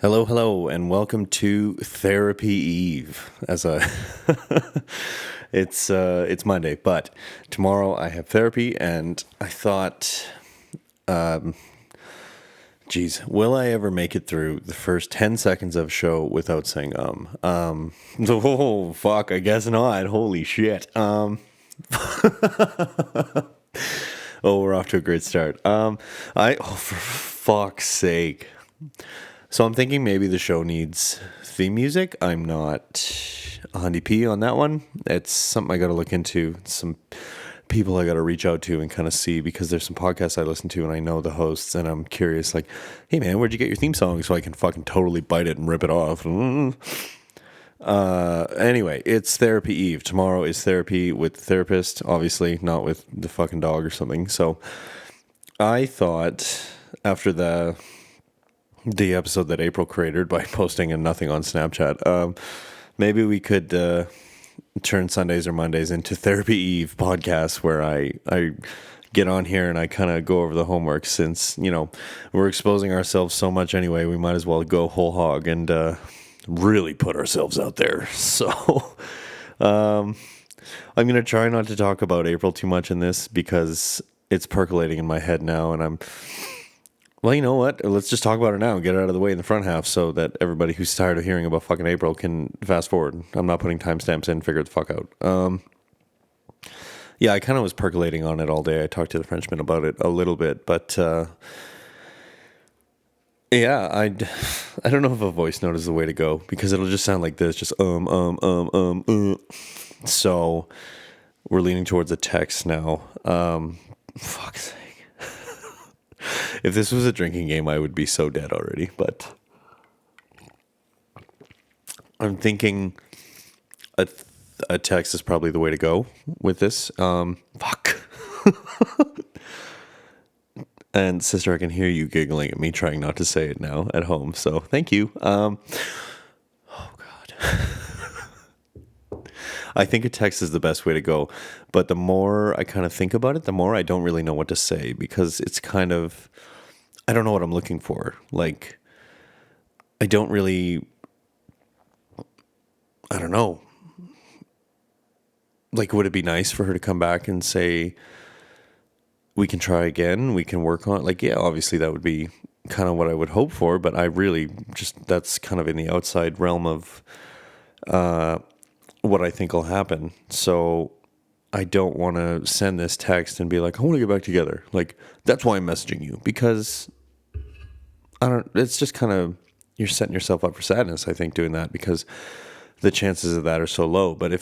Hello, hello, and welcome to Therapy Eve. It's Monday, but tomorrow I have therapy, and I thought, geez, will I ever make it through the first 10 seconds of a show without saying oh fuck, I guess not. Holy shit. Oh, we're off to a great start. For fuck's sake. So I'm thinking maybe the show needs theme music. I'm not 100p on that one. It's something I got to look into. Some people I got to reach out to and kind of see, because there's some podcasts I listen to and I know the hosts, and I'm curious, like, hey man, where'd you get your theme song? So I can fucking totally bite it and rip it off. Anyway, it's Therapy Eve. Tomorrow is therapy with the therapist, obviously, not with the fucking dog or something. So I thought after the episode that April created by posting and nothing on Snapchat, maybe we could turn Sundays or Mondays into Therapy Eve podcasts where I get on here and I kind of go over the homework, since, we're exposing ourselves so much anyway. We might as well go whole hog and really put ourselves out there. So I'm going to try not to talk about April too much in this, because it's percolating in my head now, and well, you know what? Let's just talk about it now and get it out of the way in the front half, so that everybody who's tired of hearing about fucking April can fast forward. I'm not putting timestamps in, figure it the fuck out. Yeah, I kind of was percolating on it all day. I talked to the Frenchman about it a little bit, but yeah, I don't know if a voice note is the way to go, because it'll just sound like this, just So we're leaning towards a text now. Fuck's sake. If this was a drinking game, I would be so dead already, but I'm thinking a text is probably the way to go with this. Fuck. And sister, I can hear you giggling at me trying not to say it now at home, so thank you. Oh God. I think a text is the best way to go, but the more I kind of think about it, the more I don't really know what to say, because it's kind of, I don't know what I'm looking for. Like, I don't know. Like, would it be nice for her to come back and say, we can try again, we can work on it? Like, yeah, obviously that would be kind of what I would hope for, but I really just, that's kind of in the outside realm of what I think will happen. So I don't want to send this text and be like, I want to get back together. Like, that's why I'm messaging you, because it's just kind of, you're setting yourself up for sadness, I think, doing that, because the chances of that are so low. But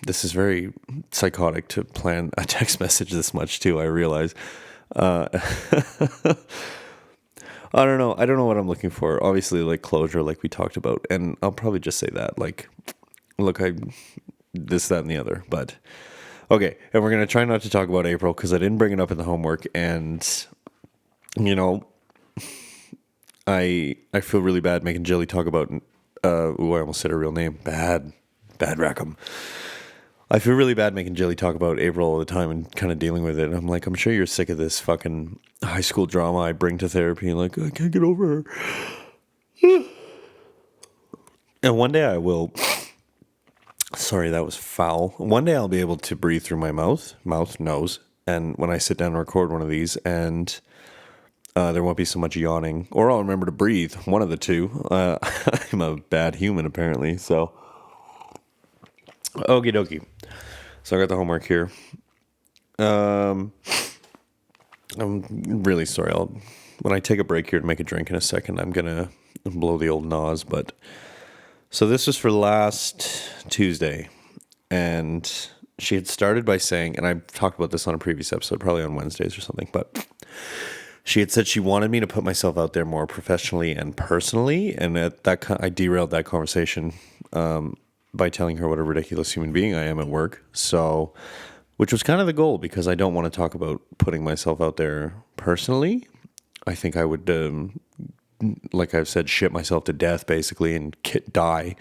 this is very psychotic to plan a text message this much too, I realize. I don't know. I don't know what I'm looking for. Obviously, like closure, like we talked about. And I'll probably just say that, like, look, this, that, and the other. But, okay. And we're going to try not to talk about April, because I didn't bring it up in the homework. And, I feel really bad making Jilly talk about, I almost said her real name. Bad Rackham. I feel really bad making Jilly talk about April all the time and kind of dealing with it. I'm like, I'm sure you're sick of this fucking high school drama I bring to therapy. Like, I can't get over her. And one day I will. Sorry, that was foul. One day I'll be able to breathe through my mouth, nose. And when I sit down and record one of these, and there won't be so much yawning, or I'll remember to breathe. One of the two. I'm a bad human, apparently. So, okie dokie. So I got the homework here. I'm really sorry. When I take a break here to make a drink in a second, I'm gonna blow the old nose. But so this was for last Tuesday, and she had started by saying, and I talked about this on a previous episode, probably on Wednesdays or something, but she had said she wanted me to put myself out there more professionally and personally, and I derailed that conversation by telling her what a ridiculous human being I am at work. So, which was kind of the goal, because I don't want to talk about putting myself out there personally. I think I would, like I've said, shit myself to death basically and die.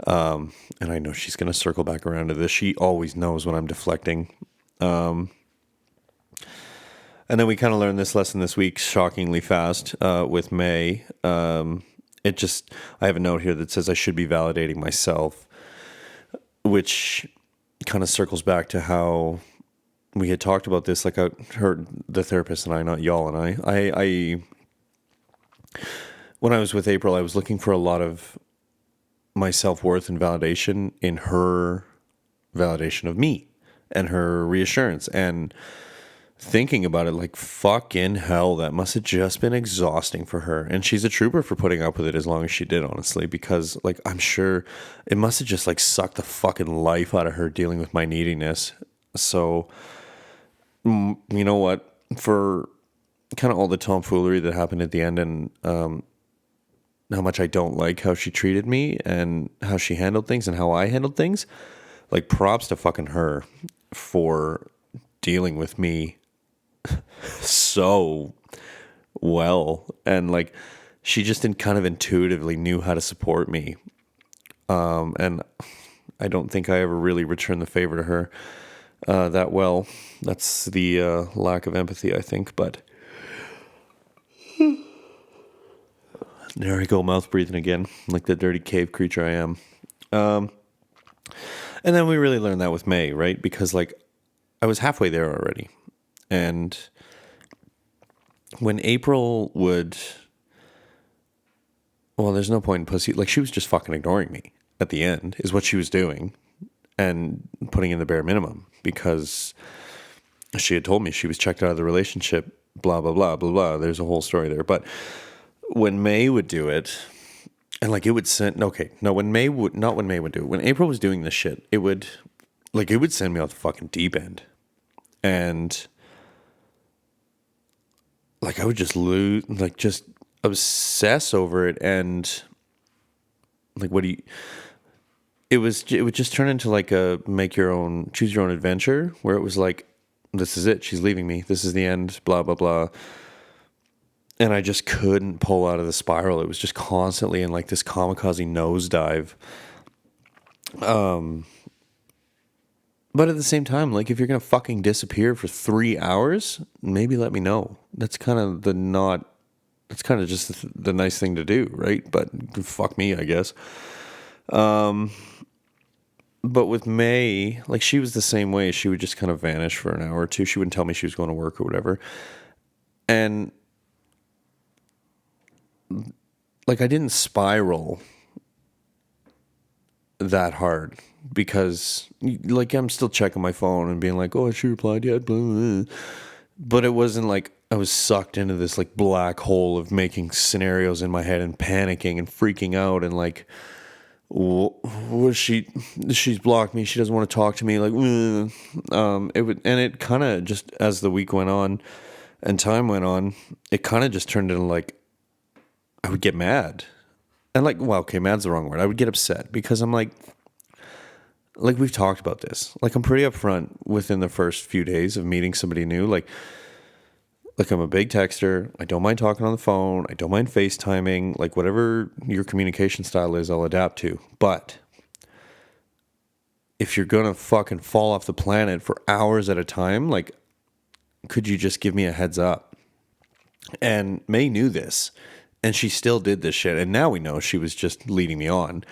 And I know she's going to circle back around to this. She always knows when I'm deflecting. And then we kind of learned this lesson this week, shockingly fast, with May. it just, I have a note here that says I should be validating myself, which kind of circles back to how we had talked about this. Like, I heard the therapist and I, not y'all and I when I was with April, I was looking for a lot of my self-worth and validation in her validation of me and her reassurance, and thinking about it, like, fucking hell, that must have just been exhausting for her. And she's a trooper for putting up with it as long as she did, honestly, because, like, I'm sure it must have just, like, sucked the fucking life out of her dealing with my neediness. So, you know what? For kind of all the tomfoolery that happened at the end, and how much I don't like how she treated me and how she handled things and how I handled things, like, props to fucking her for dealing with me so well. And, like, she just kind of intuitively knew how to support me. And I don't think I ever really returned the favor to her that well. That's the lack of empathy, I think. But there I go, mouth breathing again, like the dirty cave creature I am. And then we really learned that with May, right? Because, like, I was halfway there already. And when April would, well, there's no point in pussy. Like, she was just fucking ignoring me at the end, is what she was doing, and putting in the bare minimum, because she had told me she was checked out of the relationship, blah, blah, blah, blah, blah. There's a whole story there. But when May would do it, and, like, it would send, okay, no, when May would, not when May would do it, when April was doing this shit, it would, like, it would send me off the fucking deep end. And, like, I would just lose, like, just obsess over it. And, like, it would just turn into, like, a choose your own adventure, where it was like, this is it, she's leaving me, this is the end, blah, blah, blah. And I just couldn't pull out of the spiral. It was just constantly in, like, this kamikaze nosedive. But at the same time, like, if you're going to fucking disappear for 3 hours, maybe let me know. That's kind of just the nice thing to do, right? But fuck me, I guess. But with May, like, she was the same way. She would just kind of vanish for an hour or two. She wouldn't tell me she was going to work or whatever. And, like, I didn't spiral that hard, because, like, I'm still checking my phone and being like, oh, she replied yet, blah, blah, blah. But it wasn't like I was sucked into this, like, black hole of making scenarios in my head and panicking and freaking out, and, like, she's blocked me, she doesn't want to talk to me, like, it kind of just, as the week went on and time went on, it kind of just turned into, like, I would get mad. And, like, well, okay, mad's the wrong word. I would get upset, because I'm like, we've talked about this. Like, I'm pretty upfront within the first few days of meeting somebody new. Like, I'm a big texter. I don't mind talking on the phone. I don't mind FaceTiming. Like, whatever your communication style is, I'll adapt to. But if you're going to fucking fall off the planet for hours at a time, like, could you just give me a heads up? And May knew this, and she still did this shit. And now we know she was just leading me on,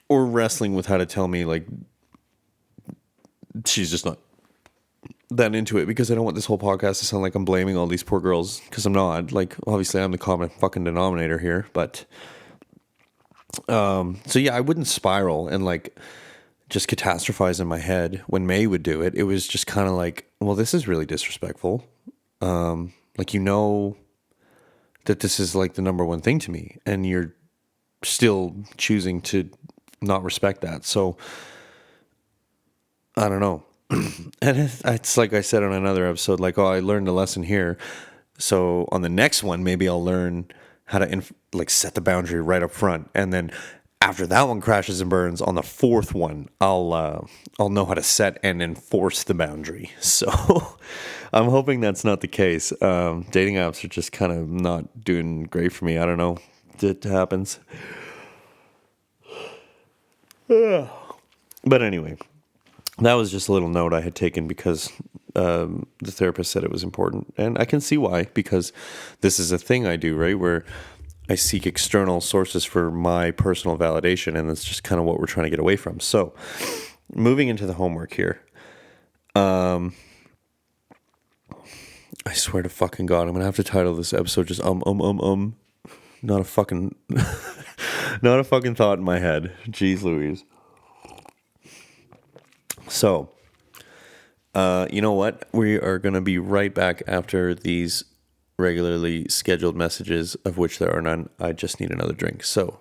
or wrestling with how to tell me, like, she's just not that into it, because I don't want this whole podcast to sound like I'm blaming all these poor girls, because I'm not. Like, obviously I'm the common fucking denominator here, but so yeah, I wouldn't spiral and, like, just catastrophize in my head when May would do it. It was just kind of like, well, this is really disrespectful. Like, you know that this is, like, the number one thing to me, and you're still choosing to not respect that. So I don't know. And it's like I said on another episode, like, oh, I learned a lesson here, so on the next one, maybe I'll learn how to like, set the boundary right up front, and then after that one crashes and burns, on the fourth one, I'll know how to set and enforce the boundary. So I'm hoping that's not the case. Dating apps are just kind of not doing great for me. I don't know. It happens. But anyway, that was just a little note I had taken, because the therapist said it was important. And I can see why, because this is a thing I do, right? Where I seek external sources for my personal validation, and that's just kind of what we're trying to get away from. So, moving into the homework here. I swear to fucking God, I'm going to have to title this episode just Not a fucking, not a fucking thought in my head. Jeez Louise. So, you know what? We are going to be right back after these regularly scheduled messages, of which there are none. I just need another drink. So,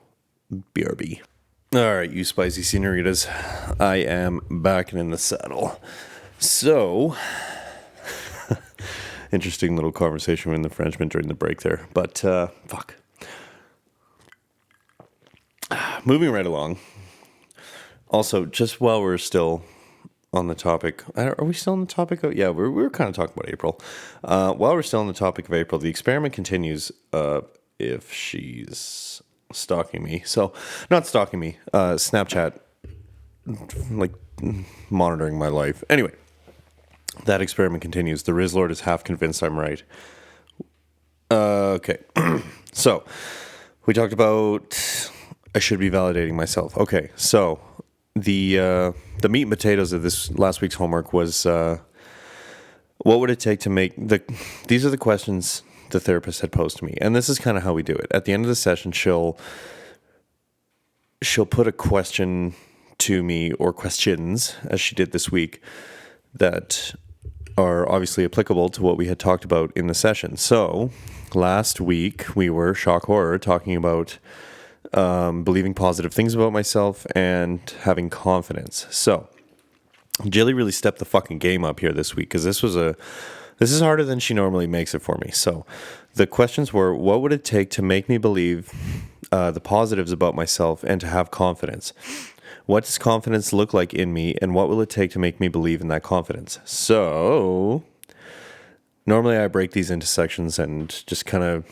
BRB. All right, you spicy senoritas. I am back and in the saddle. So, interesting little conversation with the Frenchman during the break there. But, fuck. Moving right along. Also, just while we're still on the topic, are we still on the topic of? Yeah, we're kind of talking about April. While we're still on the topic of April, the experiment continues. If she's stalking me, so not stalking me, Snapchat, like monitoring my life. Anyway, that experiment continues. The Riz Lord is half convinced I'm right. Okay, so we talked about I should be validating myself. Okay, so the meat and potatoes of this last week's homework was what would it take to make these are the questions the therapist had posed to me, and this is kind of how we do it. At the end of the session, she'll put a question to me, or questions, as she did this week, that are obviously applicable to what we had talked about in the session. So last week we were shock horror talking about believing positive things about myself and having confidence. So Jilly really stepped the fucking game up here this week, because this is harder than she normally makes it for me. So the questions were, what would it take to make me believe the positives about myself and to have confidence? What does confidence look like in me, and what will it take to make me believe in that confidence? So normally I break these into sections and just kind of,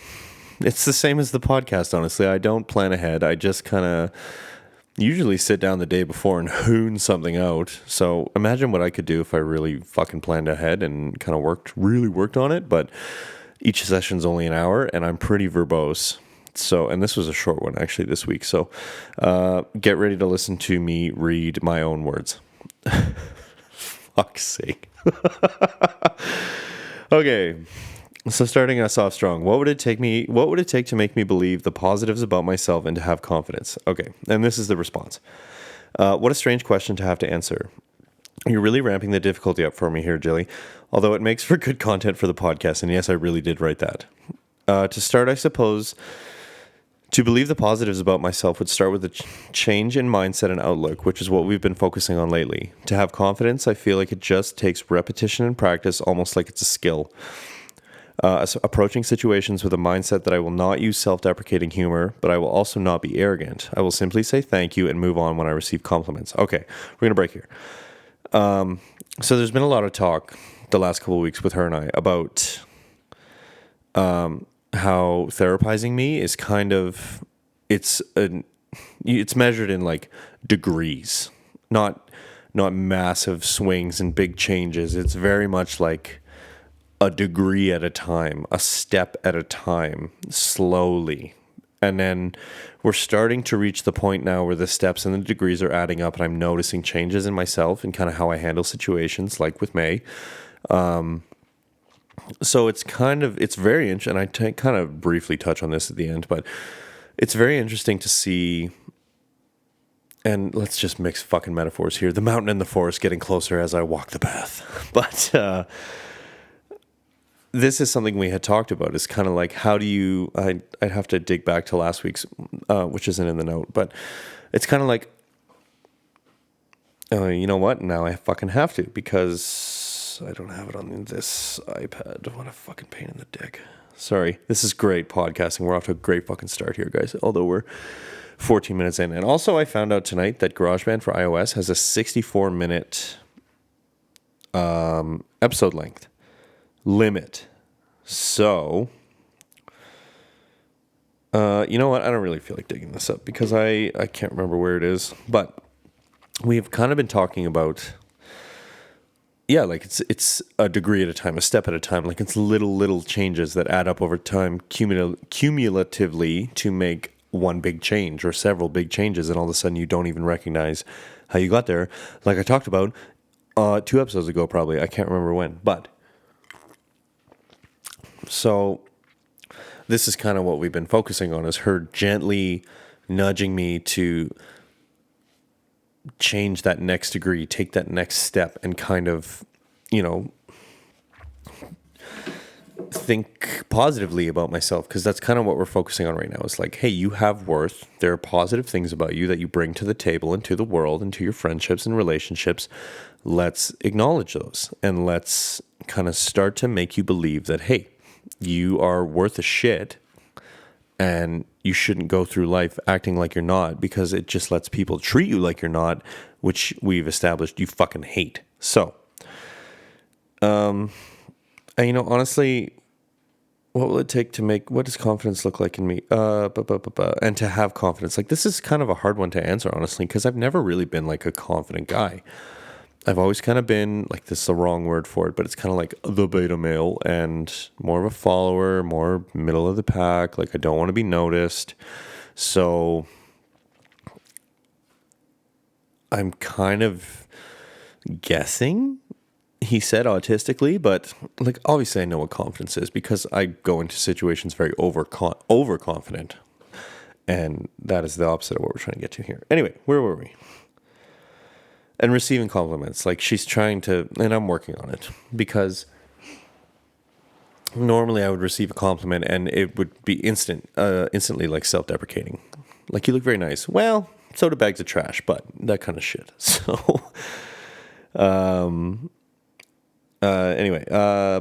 it's the same as the podcast, honestly. I don't plan ahead. I just kind of usually sit down the day before and hoon something out. So imagine what I could do if I really fucking planned ahead and kind of really worked on it. But each session's only an hour, and I'm pretty verbose. So, and this was a short one actually this week. So get ready to listen to me read my own words. Fuck's sake. Okay. So starting us off strong, what would it take to make me believe the positives about myself and to have confidence? Okay, and this is the response. What a strange question to have to answer. You're really ramping the difficulty up for me here, Jilly, although it makes for good content for the podcast, and yes, I really did write that. To start, I suppose, to believe the positives about myself would start with a change in mindset and outlook, which is what we've been focusing on lately. To have confidence, I feel like it just takes repetition and practice, almost like it's a skill. Approaching situations with a mindset that I will not use self-deprecating humor, but I will also not be arrogant. I will simply say thank you and move on when I receive compliments. Okay, we're going to break here. So there's been a lot of talk the last couple of weeks with her and I about how therapizing me is kind of, it's measured in like degrees, not massive swings and big changes. It's very much like a degree at a time, a step at a time, slowly. And then we're starting to reach the point now where the steps and the degrees are adding up, and I'm noticing changes in myself and kind of how I handle situations, like with May. So it's very interesting, and I kind of briefly touch on this at the end, but it's very interesting to see, and let's just mix fucking metaphors here, the mountain and the forest getting closer as I walk the path. But this is something we had talked about. It's kind of like, how do you, I'd have to dig back to last week's, which isn't in the note, but it's kind of like, you know what? Now I fucking have to, because I don't have it on this iPad. What a fucking pain in the dick. Sorry. This is great podcasting. We're off to a great fucking start here, guys. Although we're 14 minutes in. And also I found out tonight that GarageBand for iOS has a 64-minute episode length limit. So, you know what? I don't really feel like digging this up because I can't remember where it is. But we've kind of been talking about, yeah, like it's a degree at a time, a step at a time. Like it's little changes that add up over time, cumulatively to make one big change or several big changes, and all of a sudden you don't even recognize how you got there. Like I talked about 2 episodes ago, probably. I can't remember when, but so this is kind of what we've been focusing on: is her gently nudging me to change that next degree, take that next step, and kind of, think positively about myself, because that's kind of what we're focusing on right now. It's like, hey, you have worth. There are positive things about you that you bring to the table and to the world and to your friendships and relationships. Let's acknowledge those, and let's kind of start to make you believe that, hey, you are worth a shit, and you shouldn't go through life acting like you're not, because it just lets people treat you like you're not, which we've established you fucking hate. So, and, honestly, what will it take to what does confidence look like in me? And to have confidence. Like, this is kind of a hard one to answer, honestly, because I've never really been like a confident guy. I've always kind of been, like, this is the wrong word for it, but it's kind of like the beta male and more of a follower, more middle of the pack. Like, I don't want to be noticed. So I'm kind of guessing he said autistically, but, like, obviously I know what confidence is because I go into situations very overconfident. And that is the opposite of what we're trying to get to here. Anyway, where were we? And receiving compliments. Like, she's trying to, and I'm working on it, because normally I would receive a compliment and it would be instantly like self-deprecating. Like, you look very nice. Well, soda bags of trash, but that kind of shit. So, anyway, I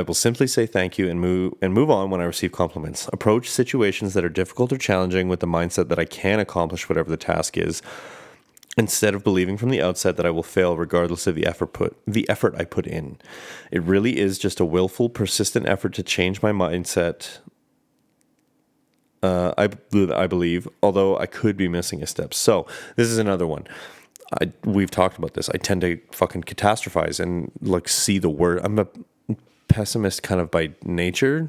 will simply say thank you and move on when I receive compliments. Approach situations that are difficult or challenging with the mindset that I can accomplish whatever the task is, instead of believing from the outset that I will fail regardless of the effort I put in. It really is just a willful, persistent effort to change my mindset. I believe, although I could be missing a step. So this is another one. We've talked about this. I tend to fucking catastrophize and, like, see the word. I'm a pessimist kind of by nature,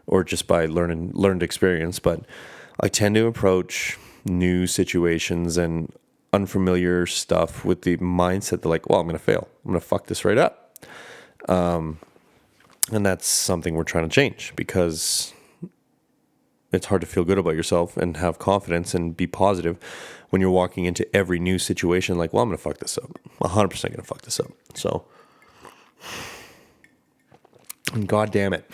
or just by learned experience, but I tend to approach new situations and unfamiliar stuff with the mindset that, like, well, I'm going to fail. I'm going to fuck this right up. And that's something we're trying to change, because it's hard to feel good about yourself and have confidence and be positive when you're walking into every new situation like, well, I'm going to fuck this up. 100% going to fuck this up. So, God damn it.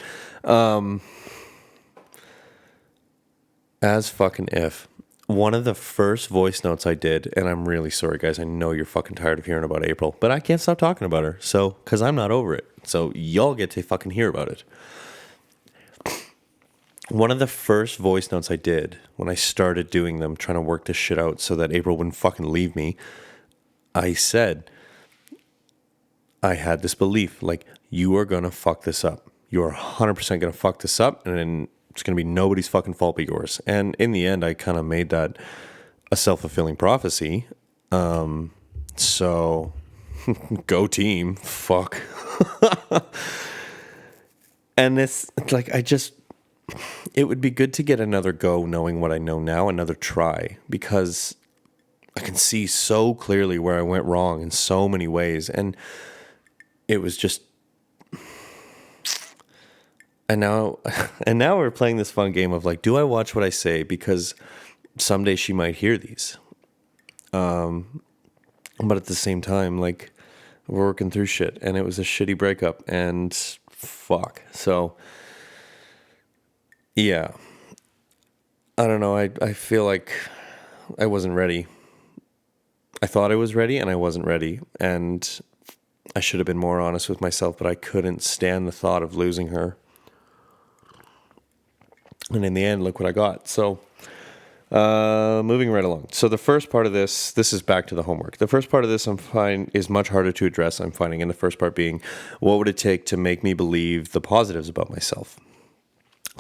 As fucking if. One of the first voice notes I did, and I'm really sorry, guys. I know you're fucking tired of hearing about April, but I can't stop talking about her. So, because I'm not over it. So, y'all get to fucking hear about it. One of the first voice notes I did when I started doing them, trying to work this shit out so that April wouldn't fucking leave me, I said, I had this belief, like, you are going to fuck this up. You are 100% going to fuck this up, and it's going to be nobody's fucking fault but yours. And in the end, I kind of made that a self-fulfilling prophecy. So, go team. Fuck. And it's like, it would be good to get another go knowing what I know now, another try, because I can see so clearly where I went wrong in so many ways. And it was just, and now we're playing this fun game of, like, do I watch what I say? Because someday she might hear these. But at the same time, like, we're working through shit, and it was a shitty breakup, and fuck. So, yeah. I don't know. I feel like I wasn't ready. I thought I was ready, and I wasn't ready. And I should have been more honest with myself, but I couldn't stand the thought of losing her. And in the end, look what I got. So, moving right along. So the first part of this is back to the homework. The first part of this is much harder to address, I'm finding. And the first part being, what would it take to make me believe the positives about myself?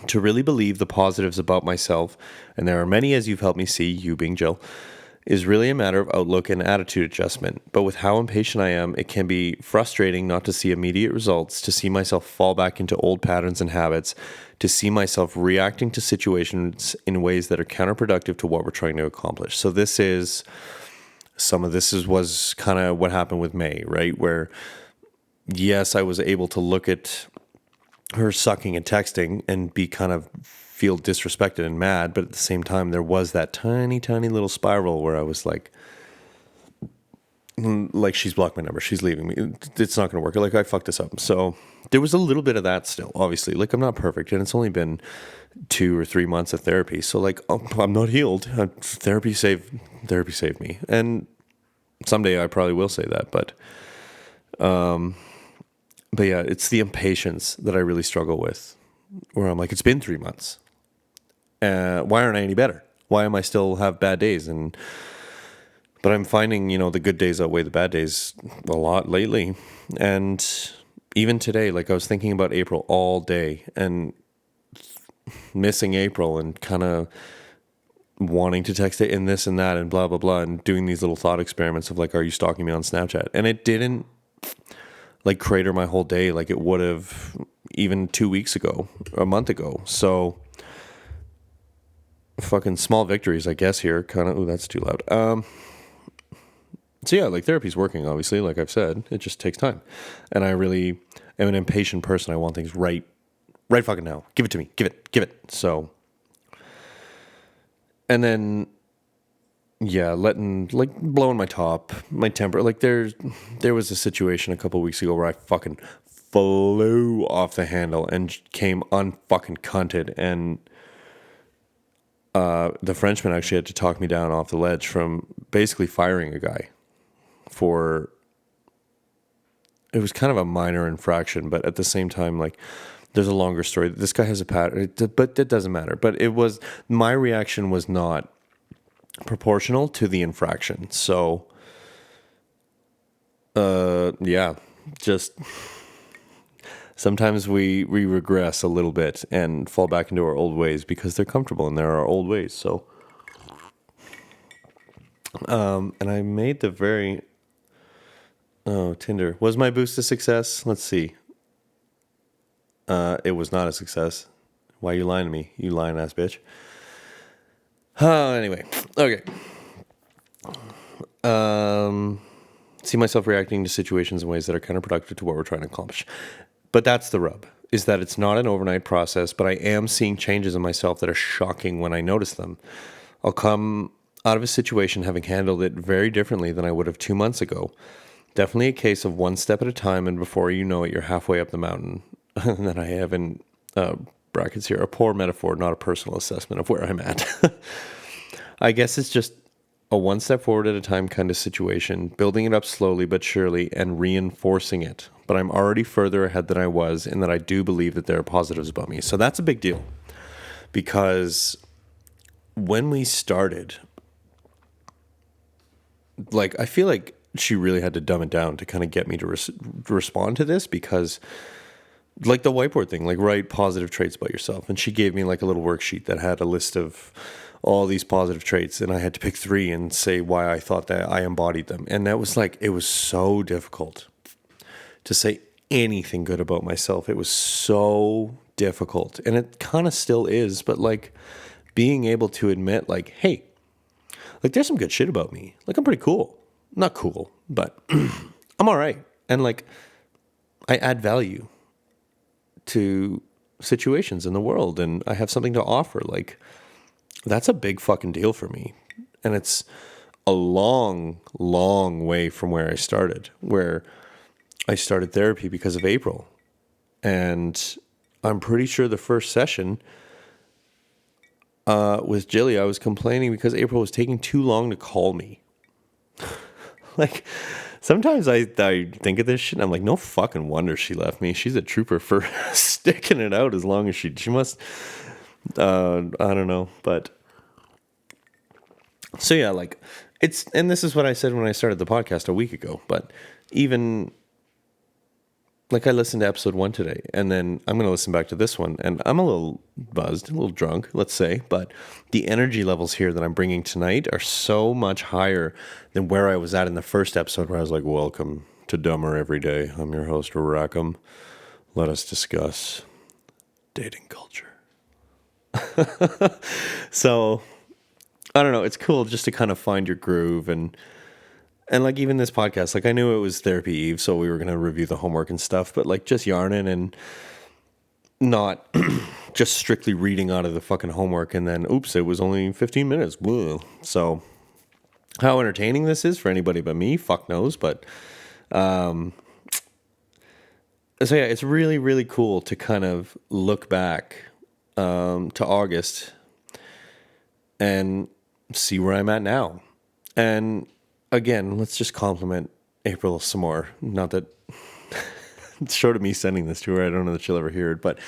To really believe the positives about myself, and there are many, as you've helped me see, you being Jill, is really a matter of outlook and attitude adjustment. But with how impatient I am, it can be frustrating not to see immediate results, to see myself fall back into old patterns and habits, to see myself reacting to situations in ways that are counterproductive to what we're trying to accomplish. So some of this was kind of what happened with May, right? Where, yes, I was able to look at her sucking and texting and be kind of feel disrespected and mad, but at the same time there was that tiny little spiral where I was like she's blocked my number, she's leaving me, it's not going to work, like I fucked this up. So there was a little bit of that still, obviously. Like, I'm not perfect, and it's only been 2 or 3 months of therapy, so like, I'm not healed. Therapy saved me, and someday I probably will say that, but yeah, it's the impatience that I really struggle with, where I'm like, it's been 3 months. Why aren't I any better? Why am I still have bad days? But I'm finding, the good days outweigh the bad days a lot lately. And even today, like, I was thinking about April all day and missing April and kind of wanting to text it and this and that and blah, blah, blah, and doing these little thought experiments of like, are you stalking me on Snapchat? And it didn't like crater my whole day like it would have even 2 weeks ago, a month ago. So fucking small victories, I guess, here. Kind of, ooh, that's too loud. So yeah, like, therapy's working, obviously, like I've said. It just takes time. And I really am an impatient person. I want things right fucking now. Give it to me. Give it. So, and then, yeah, blowing my top, my temper. Like, there was a situation a couple of weeks ago where I fucking flew off the handle and came unfucking cunted, and the Frenchman actually had to talk me down off the ledge from basically firing a guy for, it was kind of a minor infraction, but at the same time, like, there's a longer story. This guy has a pattern, but it doesn't matter. But my reaction was not proportional to the infraction. So, yeah, just sometimes we regress a little bit and fall back into our old ways because they're comfortable and they're our old ways. So, and I made the very, Tinder. Was my boost a success? Let's see. It was not a success. Why are you lying to me? You lying ass bitch. Anyway. Okay. See myself reacting to situations in ways that are counterproductive to what we're trying to accomplish. But that's the rub, is that it's not an overnight process, but I am seeing changes in myself that are shocking when I notice them. I'll come out of a situation having handled it very differently than I would have 2 months ago. Definitely a case of one step at a time, and before you know it, you're halfway up the mountain. And then I have in brackets here, a poor metaphor, not a personal assessment of where I'm at. I guess it's just a one step forward at a time kind of situation, building it up slowly but surely and reinforcing it. But I'm already further ahead than I was, in that I do believe that there are positives about me. So that's a big deal, because when we started, like, I feel like she really had to dumb it down to kind of get me to respond to this, because like the whiteboard thing, like, write positive traits about yourself. And she gave me like a little worksheet that had a list of all these positive traits, and I had to pick 3 and say why I thought that I embodied them. And that was like, it was so difficult to say anything good about myself. It was so difficult, and it kind of still is, but like, being able to admit, like, hey, like, there's some good shit about me. Like, I'm pretty cool. Not cool, but I'm all right. And like, I add value to situations in the world, and I have something to offer. Like, that's a big fucking deal for me. And it's a long way from where I started, where I started therapy because of April. And I'm pretty sure the first session with Jilly, I was complaining because April was taking too long to call me. Like, sometimes I think of this shit and I'm like, no fucking wonder she left me. She's a trooper for sticking it out as long as she must, I don't know. But so yeah, like, and this is what I said when I started the podcast a week ago, but even like I listened to episode 1 today, and then I'm going to listen back to this one, and I'm a little buzzed, a little drunk, let's say, but the energy levels here that I'm bringing tonight are so much higher than where I was at in the first episode, where I was like, welcome to Dumber Every Day. I'm your host, Rackham. Let us discuss dating culture. So, I don't know, it's cool just to kind of find your groove, and like even this podcast, like I knew it was Therapy Eve, so we were going to review the homework and stuff, but like just yarning and not just strictly reading out of the fucking homework, and then oops, it was only 15 minutes. Whoa. So how entertaining this is for anybody but me, fuck knows, but so yeah, it's really, really cool to kind of look back to August and see where I'm at now. And again, let's just compliment April some more. Not that, short of me sending this to her, I don't know that she'll ever hear it, but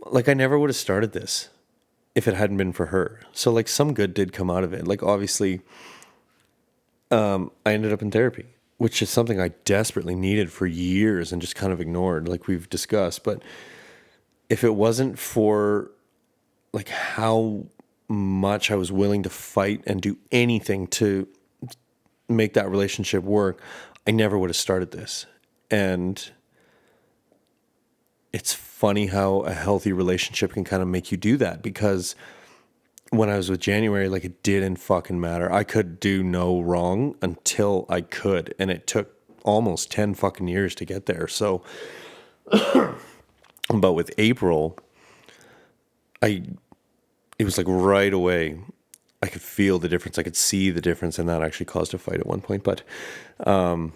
like I never would have started this if it hadn't been for her. So like some good did come out of it. Like obviously, I ended up in therapy, which is something I desperately needed for years and just kind of ignored, like we've discussed. But if it wasn't for like how much I was willing to fight and do anything to make that relationship work, I never would have started this. And it's funny how a healthy relationship can kind of make you do that, because when I was with January, like it didn't fucking matter. I could do no wrong until I could, and it took almost 10 fucking years to get there. So, but with April, it was like right away, I could feel the difference. I could see the difference, and that actually caused a fight at one point. But, and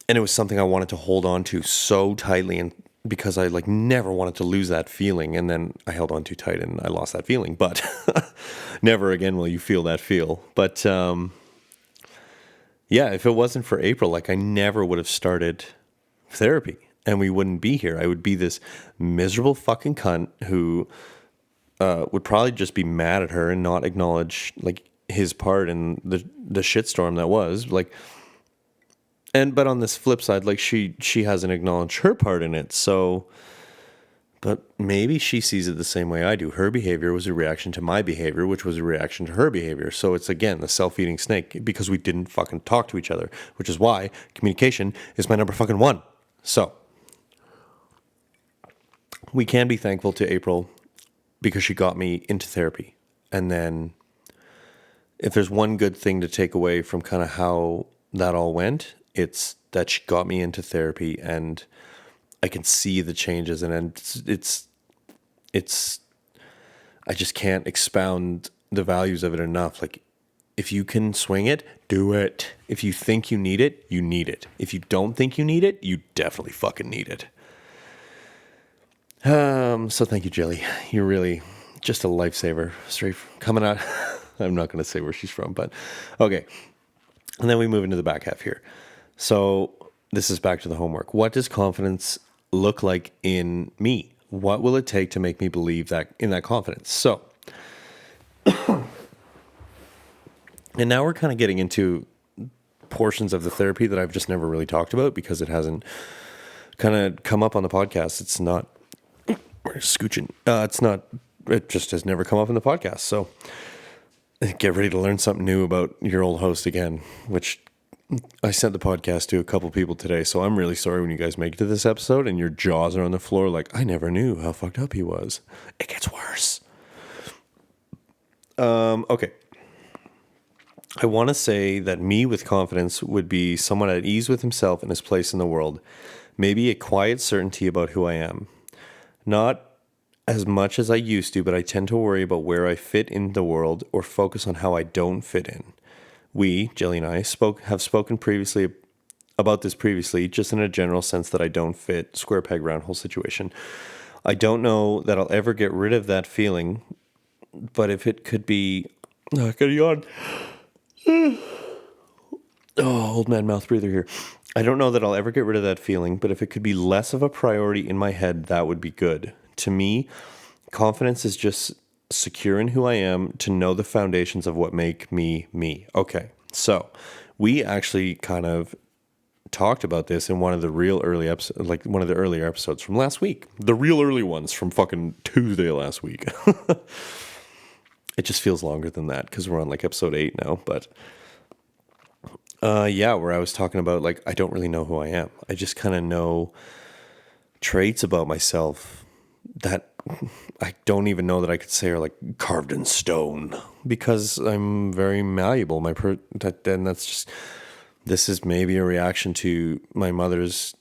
it was something I wanted to hold on to so tightly, and because I like never wanted to lose that feeling, and then I held on too tight and I lost that feeling. But never again will you feel that feel. But yeah, if it wasn't for April, like I never would have started therapy, and we wouldn't be here. I would be this miserable fucking cunt who would probably just be mad at her and not acknowledge like his part in the shitstorm that was like. But on this flip side, like she hasn't acknowledged her part in it. So, but maybe she sees it the same way I do. Her behavior was a reaction to my behavior, which was a reaction to her behavior. So it's again the self-eating snake, because we didn't fucking talk to each other, which is why communication is my number fucking one. So we can be thankful to April because she got me into therapy. And then if there's one good thing to take away from kind of how that all went, it's that she got me into therapy, and I can see the changes, and it's I just can't expound the values of it enough. Like, if you can swing it, do it. If you think you need it, you need it. If you don't think you need it, you definitely fucking need it. So thank you, Jelly. You're really just a lifesaver. Straight coming out. I'm not going to say where she's from, but okay. And then we move into the back half here. So this is back to the homework. What does confidence look like in me? What will it take to make me believe that in that confidence? So, and now we're kind of getting into portions of the therapy that I've just never really talked about because it hasn't kind of come up on the podcast. It's not, we're scooching. It just has never come up in the podcast. So get ready to learn something new about your old host again, which I sent the podcast to a couple people today. So I'm really sorry when you guys make it to this episode and your jaws are on the floor like, I never knew how fucked up he was. It gets worse. Okay. I want to say that me with confidence would be someone at ease with himself and his place in the world. Maybe a quiet certainty about who I am. Not as much as I used to, but I tend to worry about where I fit in the world or focus on how I don't fit in. We, Jelly and I, have spoken previously about this previously, just in a general sense that I don't fit, square peg round hole situation. I don't know that I'll ever get rid of that feeling, but if it could be... I gotta yawn. Old man mouth breather here. I don't know that I'll ever get rid of that feeling, but if it could be less of a priority in my head, that would be good. To me, confidence is just secure in who I am, to know the foundations of what make me me. Okay, so we actually kind of talked about this in one of the real early episodes, like one of the earlier episodes from last week. The real early ones from fucking Tuesday last week. It just feels longer than that because we're on like episode 8 now. But yeah, where I was talking about like I don't really know who I am. I just kind of know traits about myself that I don't even know that I could say are like carved in stone because I'm very malleable. That's just, this is maybe a reaction to my mother's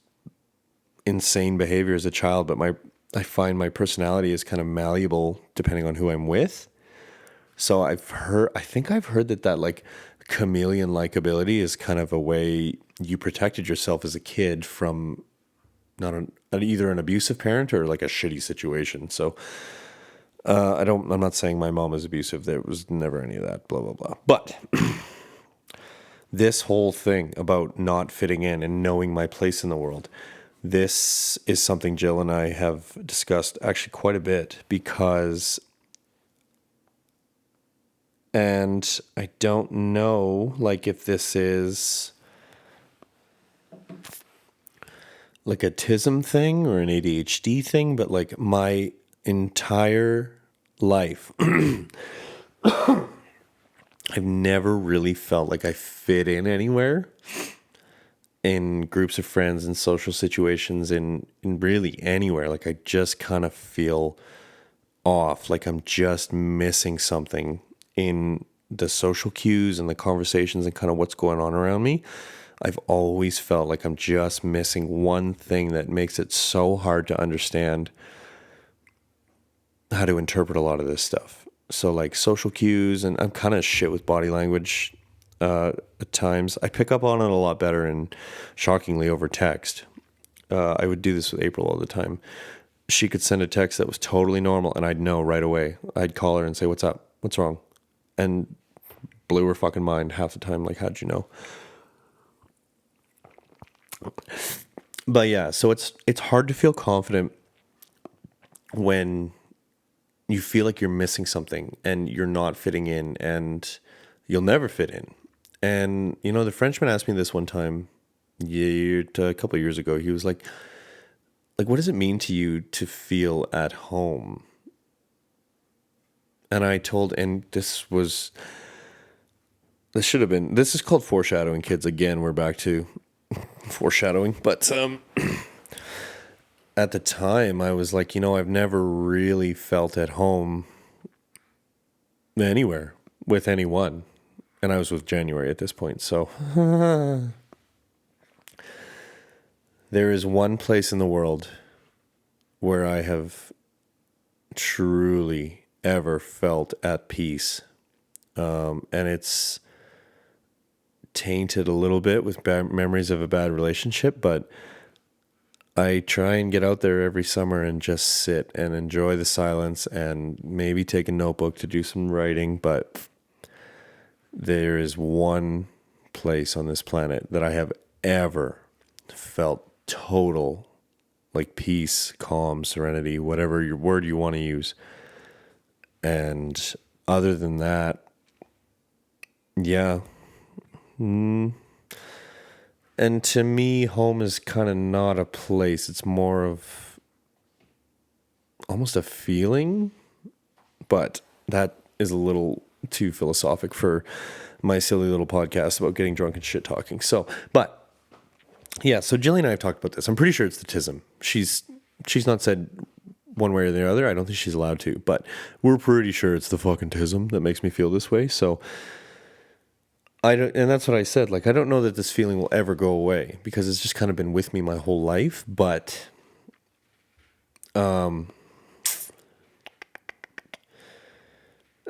insane behavior as a child, but I find my personality is kind of malleable depending on who I'm with. So I think I've heard that like chameleon-like ability is kind of a way you protected yourself as a kid from either an abusive parent or like a shitty situation. So I'm not saying my mom is abusive. There was never any of that, blah, blah, blah. But this whole thing about not fitting in and knowing my place in the world, this is something Jill and I have discussed actually quite a bit because, and I don't know, like if this is like a TISM thing or an ADHD thing, but like my entire life, I've never really felt like I fit in anywhere in groups of friends and social situations in really anywhere. Like I just kind of feel off, like I'm just missing something in the social cues and the conversations and kind of what's going on around me. I've always felt like I'm just missing one thing that makes it so hard to understand how to interpret a lot of this stuff. So like social cues, and I'm kind of shit with body language at times. I pick up on it a lot better and shockingly over text. I would do this with April all the time. She could send a text that was totally normal and I'd know right away. I'd call her and say, "What's up? What's wrong?" And blew her fucking mind half the time. Like, how'd you know? But yeah, so it's hard to feel confident when you feel like you're missing something and you're not fitting in and you'll never fit in. And, you know, the Frenchman asked me this one time, a couple of years ago. He was like, what does it mean to you to feel at home? And this is called foreshadowing, kids. Again, we're back to foreshadowing. But at the time, I was like, I've never really felt at home anywhere with anyone. And I was with January at this point. So there is one place in the world where I have truly ever felt at peace. And it's tainted a little bit with bad memories of a bad relationship, but I try and get out there every summer and just sit and enjoy the silence and maybe take a notebook to do some writing. But there is one place on this planet that I have ever felt total, like peace, calm, serenity, whatever your word you want to use. And other than that, yeah. And to me, home is kind of not a place. It's more of almost a feeling, but that is a little too philosophic for my silly little podcast about getting drunk and shit talking. So, but yeah, so Jillian and I have talked about this. I'm pretty sure it's the TISM. She's not said one way or the other. I don't think she's allowed to, but we're pretty sure it's the fucking TISM that makes me feel this way. So and that's what I said. Like, I don't know that this feeling will ever go away because it's just kind of been with me my whole life. But, and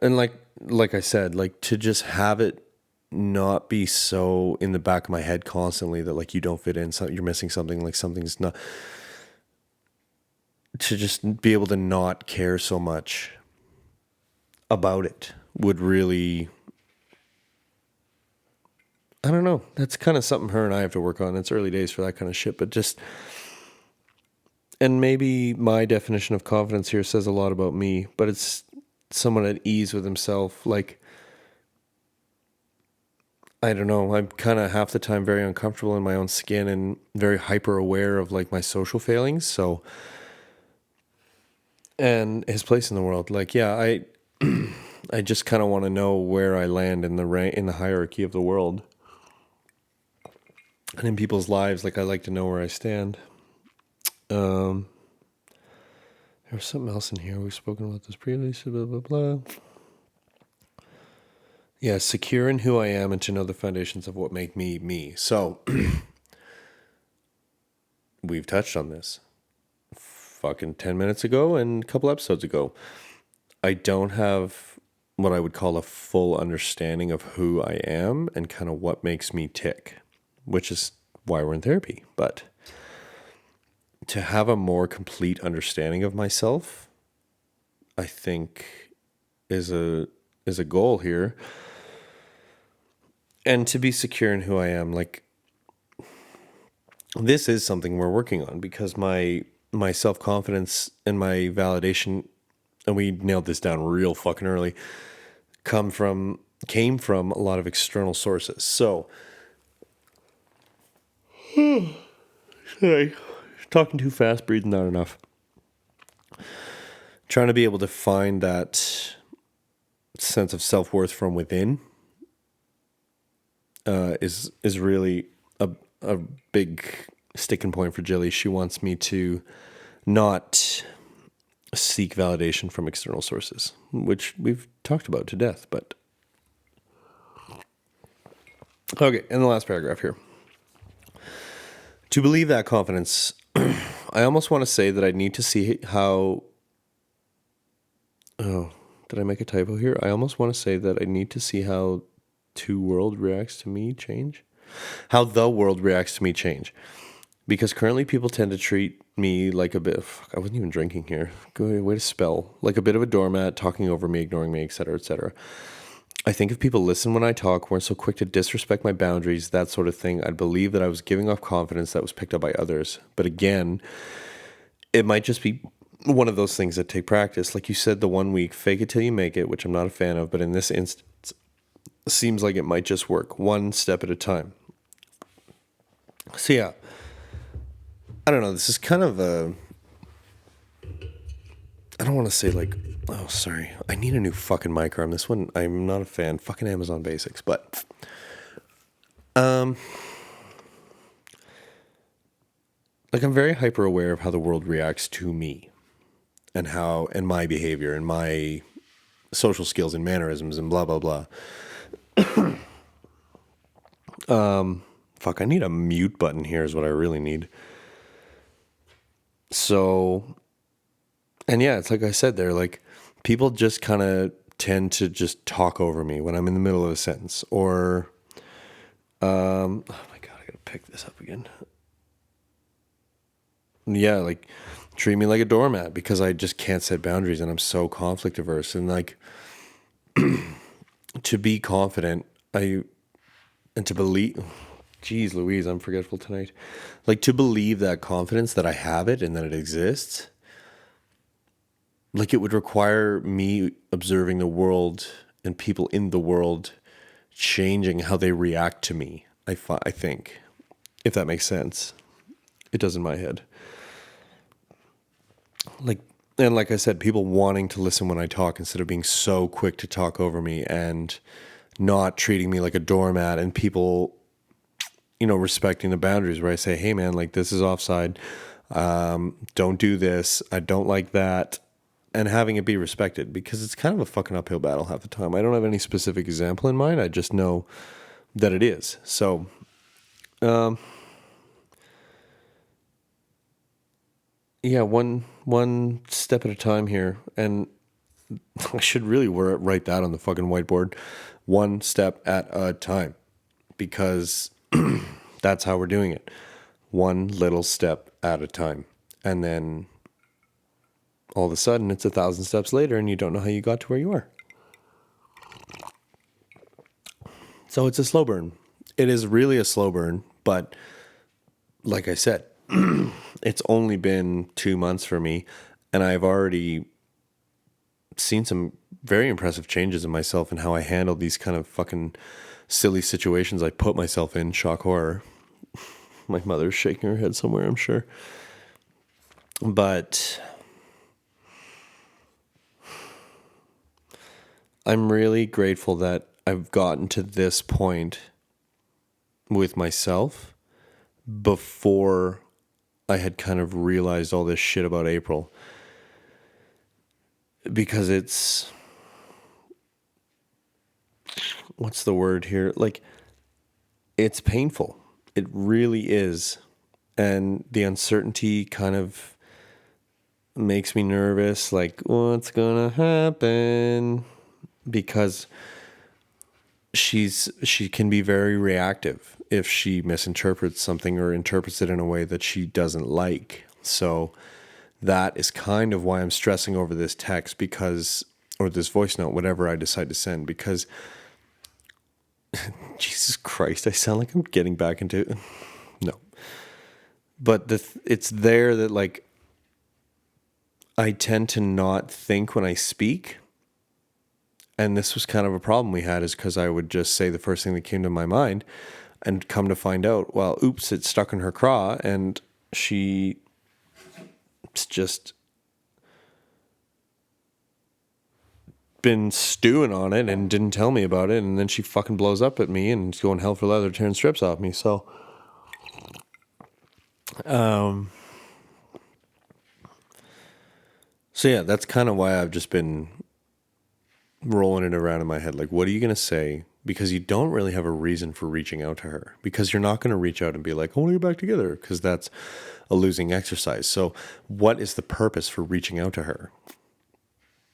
like I said, like to just have it not be so in the back of my head constantly that like you don't fit in, so you're missing something, like something's not. To just be able to not care so much about it would really. I don't know. That's kind of something her and I have to work on. It's early days for that kind of shit, but just, and maybe my definition of confidence here says a lot about me, but it's someone at ease with himself. Like, I don't know. I'm kind of half the time very uncomfortable in my own skin and very hyper aware of like my social failings. So, and his place in the world. Like, yeah, I just kind of want to know where I land in the in the hierarchy of the world and in people's lives. Like, I like to know where I stand. There was something else in here. We've spoken about this previously. Blah blah blah. Yeah, secure in who I am and to know the foundations of what make me me. So, we've touched on this fucking 10 minutes ago and a couple episodes ago. I don't have what I would call a full understanding of who I am and kind of what makes me tick, which is why we're in therapy. But to have a more complete understanding of myself, I think is a goal here. And to be secure in who I am, like, this is something we're working on because my self-confidence and my validation, and we nailed this down real fucking early, came from a lot of external sources. So, sorry, talking too fast, breathing not enough. Trying to be able to find that sense of self-worth from within is really a big sticking point for Jilly. She wants me to not seek validation from external sources, which we've talked about to death. But okay, in the last paragraph here, to believe that confidence, I almost want to say that I need to see how. Oh, did I make a typo here? I almost want to say that I need to see how the world reacts to me change. How the world reacts to me change. Because currently people tend to treat me like a bit of, I wasn't even drinking here. Good way to spell. Like a bit of a doormat, talking over me, ignoring me, etc., etc. I think if people listen when I talk, weren't so quick to disrespect my boundaries, that sort of thing, I'd believe that I was giving off confidence that was picked up by others. But again, it might just be one of those things that take practice. Like you said, the 1 week, fake it till you make it, which I'm not a fan of, but in this instance, it seems like it might just work one step at a time. So yeah, I don't know. This is kind of a, I don't want to say like, oh, sorry. I need a new fucking mic arm. This one, I'm not a fan. Fucking Amazon Basics. But, like I'm very hyper aware of how the world reacts to me and my behavior and my social skills and mannerisms and blah, blah, blah. Fuck, I need a mute button here is what I really need. So, and yeah, it's like I said there, like people just kind of tend to just talk over me when I'm in the middle of a sentence or, oh my God, I gotta pick this up again. Yeah, like treat me like a doormat because I just can't set boundaries and I'm so conflict averse. And like to be confident, and to believe, geez Louise, I'm forgetful tonight. Like to believe that confidence that I have it and that it exists, like it would require me observing the world and people in the world changing how they react to me. I think, if that makes sense. It does in my head. Like I said, people wanting to listen when I talk instead of being so quick to talk over me and not treating me like a doormat, and people, respecting the boundaries where I say, hey man, like this is offside. Don't do this. I don't like that. And having it be respected, because it's kind of a fucking uphill battle half the time. I don't have any specific example in mind. I just know that it is. So, yeah, one step at a time here, and I should really write that on the fucking whiteboard. One step at a time, because that's how we're doing it. One little step at a time, and then all of a sudden it's 1,000 steps later, and you don't know how you got to where you are. So it's a slow burn. It is really a slow burn, but like I said, it's only been 2 months for me, and I've already seen some very impressive changes in myself and how I handle these kind of fucking silly situations I put myself in. Shock horror. My mother's shaking her head somewhere, I'm sure. But I'm really grateful that I've gotten to this point with myself before I had kind of realized all this shit about April. Because it's... what's the word here? Like, it's painful. It really is. And the uncertainty kind of makes me nervous. Like, what's gonna happen? Because she can be very reactive if she misinterprets something or interprets it in a way that she doesn't like. So that is kind of why I'm stressing over this text, because, or this voice note, whatever I decide to send, because Jesus Christ, I sound like I'm getting back into, no, but it's there that, like, I tend to not think when I speak. And this was kind of a problem we had, is because I would just say the first thing that came to my mind, and come to find out, well, oops, it's stuck in her craw, and she's just been stewing on it and didn't tell me about it, and then she fucking blows up at me and is going hell for leather, tearing strips off me. So, yeah, that's kind of why I've just been rolling it around in my head. Like, what are you going to say? Because you don't really have a reason for reaching out to her, because you're not going to reach out and be like, I want to get back together, because that's a losing exercise. So what is the purpose for reaching out to her?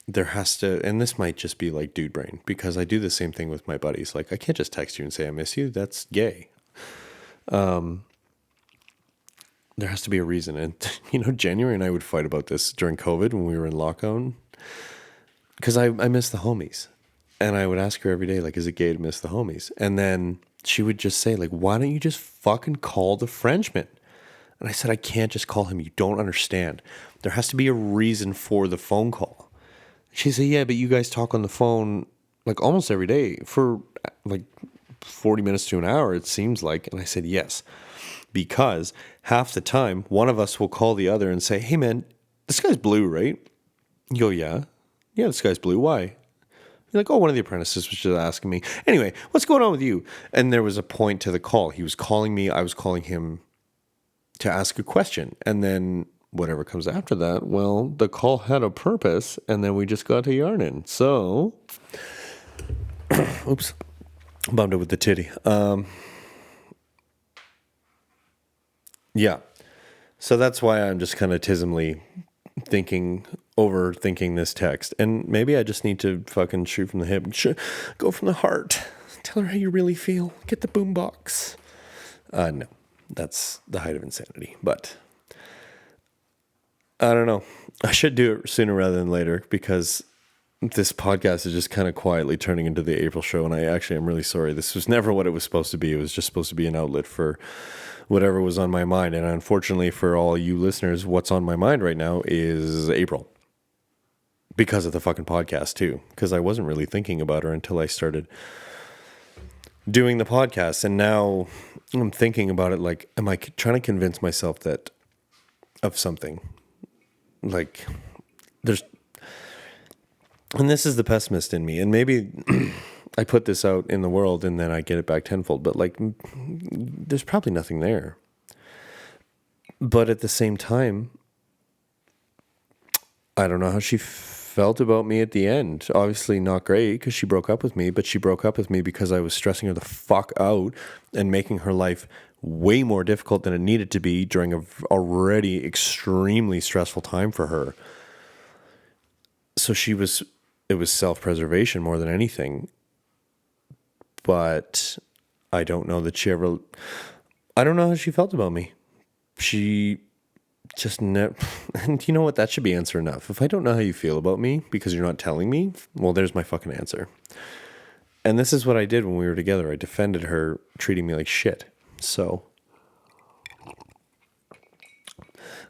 There has to, and this might just be like dude brain, because I do the same thing with my buddies. Like, I can't just text you and say I miss you. That's gay. There has to be a reason. And, January and I would fight about this during COVID when we were in lockdown, because I miss the homies. And I would ask her every day, like, is it gay to miss the homies? And then she would just say, like, why don't you just fucking call the Frenchman? And I said, I can't just call him. You don't understand. There has to be a reason for the phone call. She said, yeah, but you guys talk on the phone, like, almost every day for, like, 40 minutes to an hour, it seems like. And I said, yes, because half the time, one of us will call the other and say, hey, man, this guy's blue, right? You go, yeah. Yeah, this guy's blue. Why? You're like, oh, one of the apprentices was just asking me. Anyway, what's going on with you? And there was a point to the call. He was calling me. I was calling him to ask a question. And then whatever comes after that, well, the call had a purpose. And then we just got to yarning. So, oops, bummed it with the titty. Yeah. So that's why I'm just kind of tismly overthinking this text. And maybe I just need to fucking shoot from the hip. Go from the heart. Tell her how you really feel. Get the boombox. No, that's the height of insanity. But I don't know. I should do it sooner rather than later, because this podcast is just kind of quietly turning into the April show. And I actually am really sorry. This was never what it was supposed to be. It was just supposed to be an outlet for whatever was on my mind. And unfortunately for all you listeners, what's on my mind right now is April. Because of the fucking podcast too. Because I wasn't really thinking about her until I started doing the podcast. And now I'm thinking about it like, am I trying to convince myself that of something? Like, and this is the pessimist in me. And maybe I put this out in the world and then I get it back tenfold. But, like, there's probably nothing there. But at the same time, I don't know how she felt about me at the end. Obviously not great, because she broke up with me, but she broke up with me because I was stressing her the fuck out and making her life way more difficult than it needed to be during a already extremely stressful time for her. So it was self-preservation more than anything. But I don't know that I don't know how she felt about me. She just never, and you know what? That should be answer enough. If I don't know how you feel about me because you're not telling me, well, there's my fucking answer. And this is what I did when we were together. I defended her treating me like shit. So,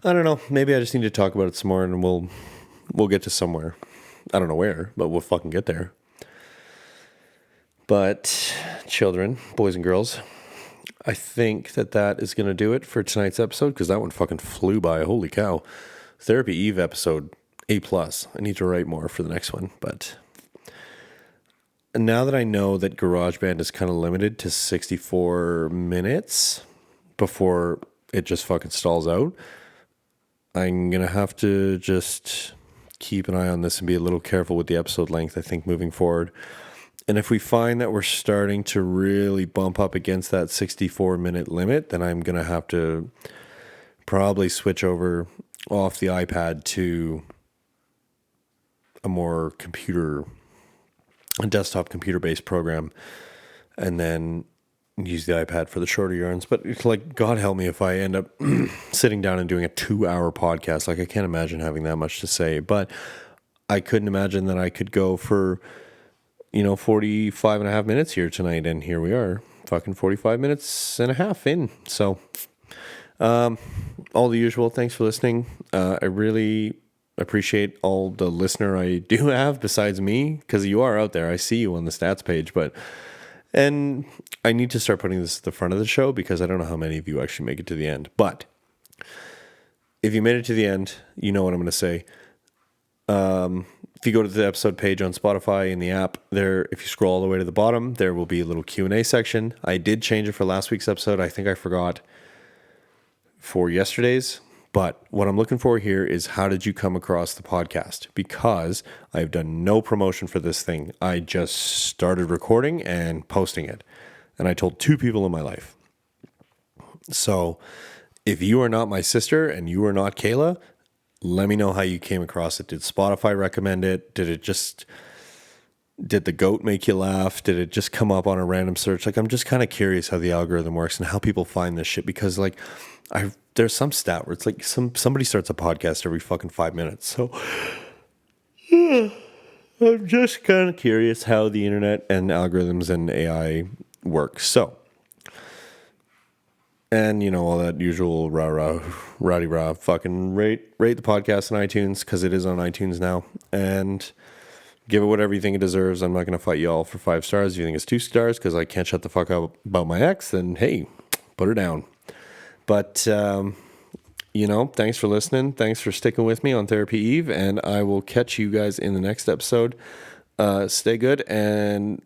I don't know. Maybe I just need to talk about it some more and we'll get to somewhere. I don't know where, but we'll fucking get there. But children, boys and girls, I think that is going to do it for tonight's episode because that one fucking flew by. Holy cow. Therapy Eve episode, A+. I need to write more for the next one. But now that I know that GarageBand is kind of limited to 64 minutes before it just fucking stalls out, I'm going to have to just keep an eye on this and be a little careful with the episode length, I think, moving forward. And if we find that we're starting to really bump up against that 64-minute limit, then I'm going to have to probably switch over off the iPad to a desktop computer-based program, and then use the iPad for the shorter yarns. But it's like, God help me if I end up sitting down and doing a 2-hour podcast. Like, I can't imagine having that much to say, but I couldn't imagine that I could go for 45 and a half minutes here tonight. And here we are, fucking 45 minutes and a half in. So, all the usual. Thanks for listening. I really appreciate all the listener I do have besides me, because you are out there. I see you on the stats page, and I need to start putting this at the front of the show because I don't know how many of you actually make it to the end. But if you made it to the end, you know what I'm going to say. If you go to the episode page on Spotify in the app there, if you scroll all the way to the bottom, there will be a little Q&A section. I did change it for last week's episode. I think I forgot for yesterday's, but what I'm looking for here is, how did you come across the podcast? Because I've done no promotion for this thing. I just started recording and posting it, and I told 2 people in my life. So if you are not my sister and you are not Kayla, let me know how you came across it. Did Spotify recommend it? Did the goat make you laugh? Did it just come up on a random search? Like, I'm just kind of curious how the algorithm works and how people find this shit, because like there's some stat where it's like somebody starts a podcast every fucking 5 minutes. So I'm just kind of curious how the internet and algorithms and AI work. So, and all that usual rah fucking rate the podcast on iTunes, because it is on iTunes now, and give it whatever you think it deserves. I'm not going to fight you all for 5 stars. If you think it's 2 stars because I can't shut the fuck up about my ex, then hey, put her down. But thanks for listening. Thanks for sticking with me on Therapy Eve, and I will catch you guys in the next episode. Stay good, and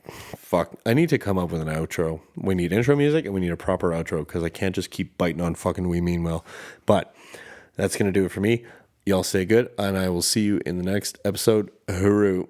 fuck, I need to come up with an outro. We need intro music and we need a proper outro, because I can't just keep biting on fucking We Mean Well. But that's going to do it for me. Y'all stay good, and I will see you in the next episode. Hooroo.